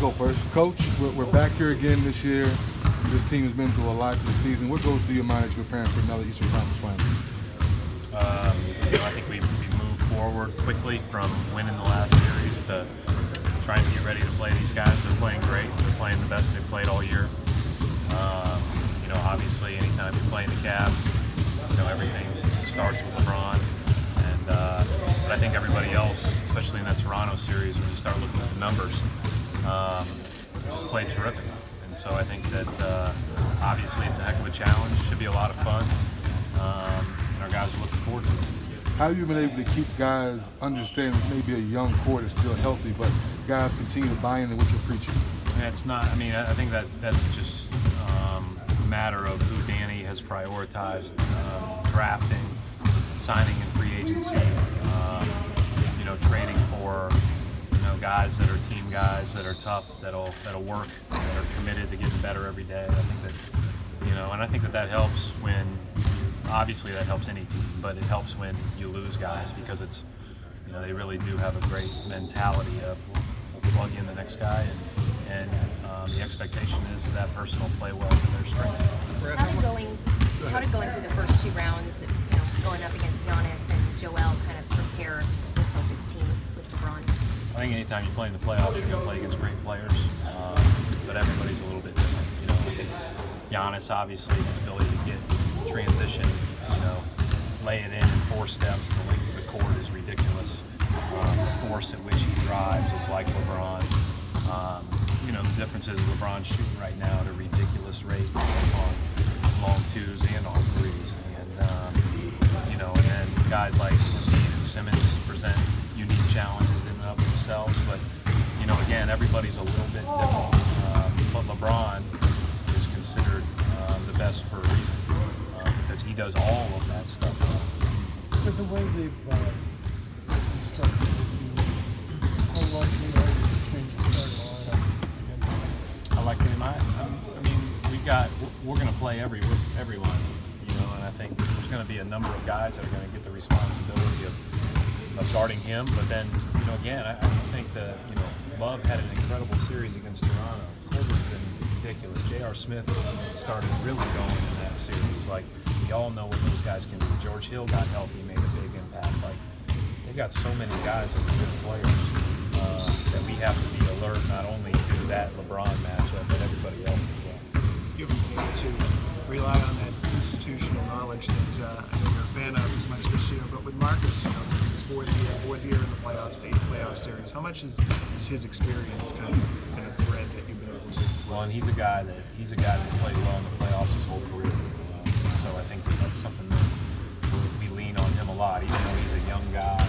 go first. Coach, we're back here again this year. This team has been through a lot this season. What goes through your mind as you're preparing for another Eastern Conference final? I think we moved forward quickly from winning the last series to trying to get ready to play these guys. They're playing great. They're playing the best they've played all year. Obviously, anytime you're playing the Cavs, everything starts with LeBron. But I think everybody else, especially in that Toronto series, when you start looking at the numbers, just played terrific. And so I think that obviously it's a heck of a challenge. Should be a lot of fun. And our guys are looking forward to it. How have you been able to keep guys understanding this may be a young core that's still healthy, but guys continue to buy into what you're preaching? And it's not. I mean, I think that's just a matter of who Danny has prioritized, drafting, signing in free agency, trading for guys that are team guys that are tough, that'll work, that are committed to getting better every day. I think that and I think that helps when obviously that helps any team, but it helps when you lose guys because it's they really do have a great mentality of we'll plug in the next guy and the expectation is that person will play well to their strengths. How did going through the first two rounds, going up against Giannis and Joel, kind of prepare the Celtics team with LeBron? I think anytime you play in the playoffs, you're going to play against great players, but everybody's a little bit different. I think Giannis, obviously, his ability to get transition, lay it in 4 steps, the length of the court is ridiculous. The force at which he drives is like LeBron. The difference is LeBron's shooting right now at a ridiculous rate on long twos and on threes. And then guys like Embiid and Simmons present unique challenges in and of themselves. But, again, everybody's a little bit different. But LeBron is considered the best for a reason because he does all of that stuff. With the way they've constructed the team, how likely are you to change the starting lineup against them? I like him. We're going to play everyone, and I think there's going to be a number of guys that are going to get the responsibility of guarding him. But then, again, I think that Love had an incredible series against Toronto. Korver's been ridiculous. J.R. Smith started really going in that series. Like, we all know what those guys can do. George Hill got healthy, made a big impact. Like, they've got so many guys that are good players that we have to be alert not only to that LeBron matchup, but everybody else as well. You'll be able to rely on that institutional knowledge that I know you're a fan of as much this year, but with Marcus, this is his fourth year in the playoffs, 8th playoff series. How much is his experience kind of been a thread that you've been able to? Well, and he's a guy that's played well in the playoffs his whole career. So I think that's something that we lean on him a lot, even though he's a young guy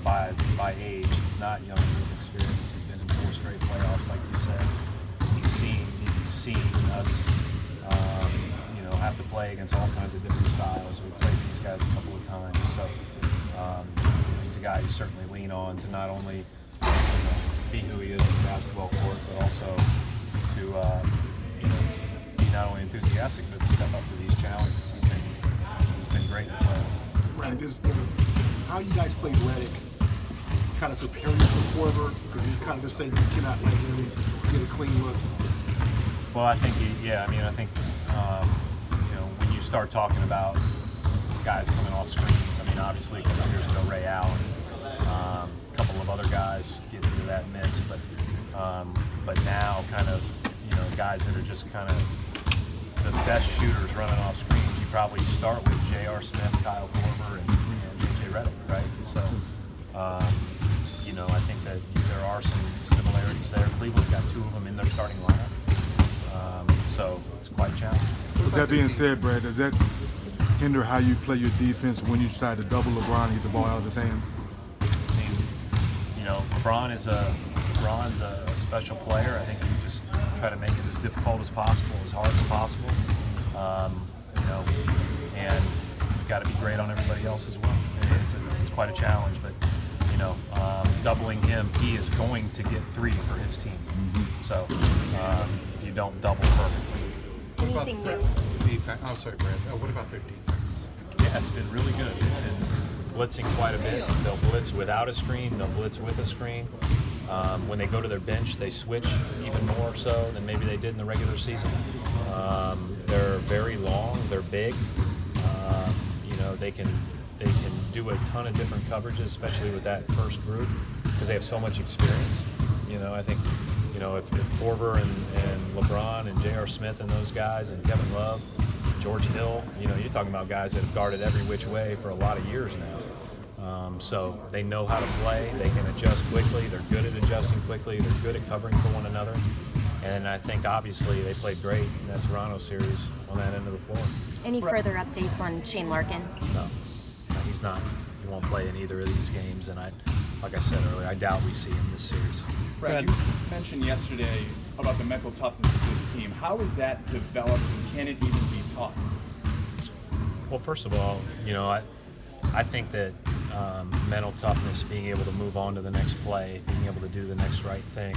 by age. He's not young with experience. He's been in 4 straight playoffs, like you said. He's seen us, have to play against all kinds of different styles. We've played these guys a couple of times, so he's a guy you certainly lean on to not only be who he is on the basketball court, but also to be not only enthusiastic, but to step up to these challenges. He's been great to play. Right. How you guys played Redick kind of prepare you for Korver, because he's kind of the same. You cannot let him get a clean look. Well, I think when you start talking about guys coming off screens, obviously a couple of years ago Ray Allen, a couple of other guys get into that mix, but now kind of guys that are just kind of the best shooters running off screens. You probably start with J.R. Smith, Kyle Korver, and J.J. Redick, right? So I think that there are some similarities there. Cleveland's got 2 of them in their starting lineup. So it's quite challenging. With that being said, Brad, does that hinder how you play your defense when you decide to double LeBron and get the ball out of his hands? LeBron's a special player. I think you just try to make it as difficult as possible, as hard as possible. And you've got to be great on everybody else as well. It's quite a challenge, but doubling him, he is going to get 3 for his team. Mm-hmm. So if you don't double perfectly. Anything new? Defense. Oh, sorry, Brad. What about their defense? Yeah, it's been really good. They've been blitzing quite a bit. They'll blitz without a screen. They'll blitz with a screen. When they go to their bench, they switch even more so than maybe they did in the regular season. They're very long, they're big. They can do a ton of different coverages, especially with that first group, because they have so much experience. I think if Corver and LeBron and J.R. Smith and those guys and Kevin Love, George Hill, you're talking about guys that have guarded every which way for a lot of years now. So they know how to play. They can adjust quickly. They're good at adjusting quickly. They're good at covering for one another. And I think obviously they played great in that Toronto series on that end of the floor. Any further updates on Shane Larkin? No, he's not. He won't play in either of these games. And like I said earlier, I doubt we see him this series. Brad, you mentioned yesterday about the mental toughness of this team. How is that developed, and can it even be taught? Well, first of all, I think that mental toughness, being able to move on to the next play, being able to do the next right thing,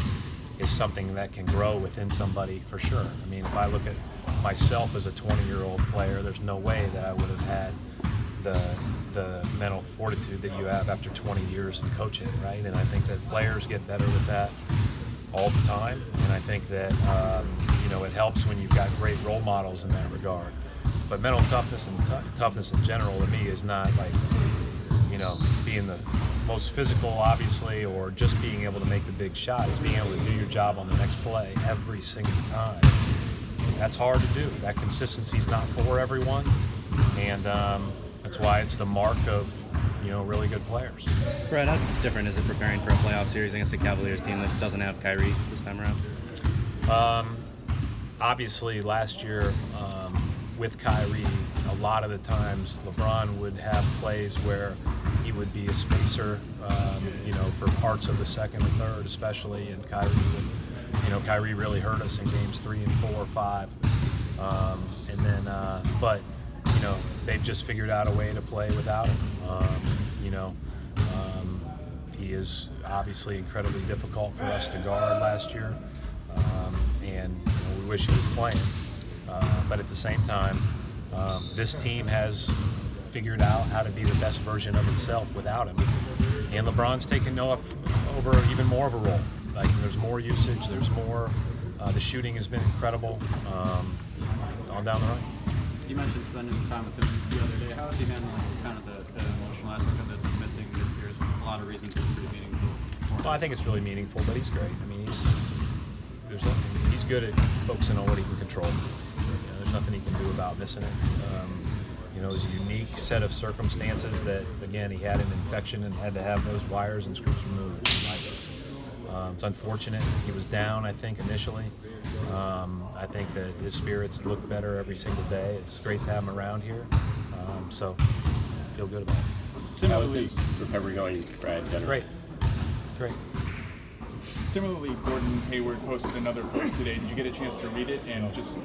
is something that can grow within somebody for sure. I mean, if I look at myself as a 20-year-old player, there's no way that I would have had the mental fortitude that you have after 20 years in coaching, right? And I think that players get better with that all the time, and I think that it helps when you've got great role models in that regard. But mental toughness and toughness in general to me is not like being the most physical, obviously, or just being able to make the big shot. It's being able to do your job on the next play every single time. That's hard to do. That consistency is not for everyone, and that's why it's the mark of really good players. Brad, how different is it preparing for a playoff series against a Cavaliers team that doesn't have Kyrie this time around? Obviously, last year with Kyrie, a lot of the times LeBron would have plays where he would be a spacer, for parts of the second and third, especially, and Kyrie really hurt us in games 3 and 4, 5, but they've just figured out a way to play without him. He is obviously incredibly difficult for us to guard last year, and we wish he was playing. But at the same time, this team has figured out how to be the best version of itself without him. And LeBron's taken over even more of a role. Like, there's more usage, there's more. The shooting has been incredible on down the run. You mentioned spending time with him the other day. How is he handling kind of the emotional aspect of this and missing this series? A lot of reasons it's pretty meaningful for him. Well, I think it's really meaningful, but he's great. I mean, he's good at focusing on what he can control. There's nothing he can do about missing it. It was a unique set of circumstances that, again, he had an infection and had to have those wires and screws removed. It's unfortunate. He was down, I think, initially. I think that his spirits look better every single day. It's great to have him around here. So I feel good about it. Similarly, how's his recovery going, Brad? Great. Similarly, Gordon Hayward posted another post today. Did you get a chance to read it? And just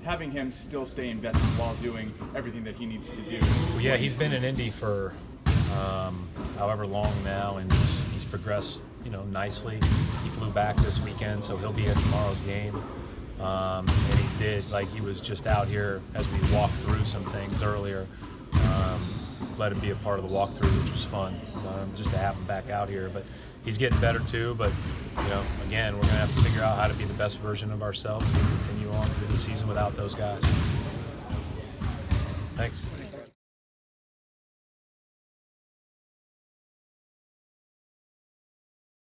having him still stay invested while doing everything that he needs to do. Well, yeah, he's been in Indy for however long now, and he's progressed, nicely. He flew back this weekend, so he'll be at tomorrow's game. And he was just out here as we walked through some things earlier. Let him be a part of the walkthrough, which was fun, just to have him back out here. But he's getting better too. But again, we're going to have to figure out how to be the best version of ourselves and continue on through the season without those guys. Thanks.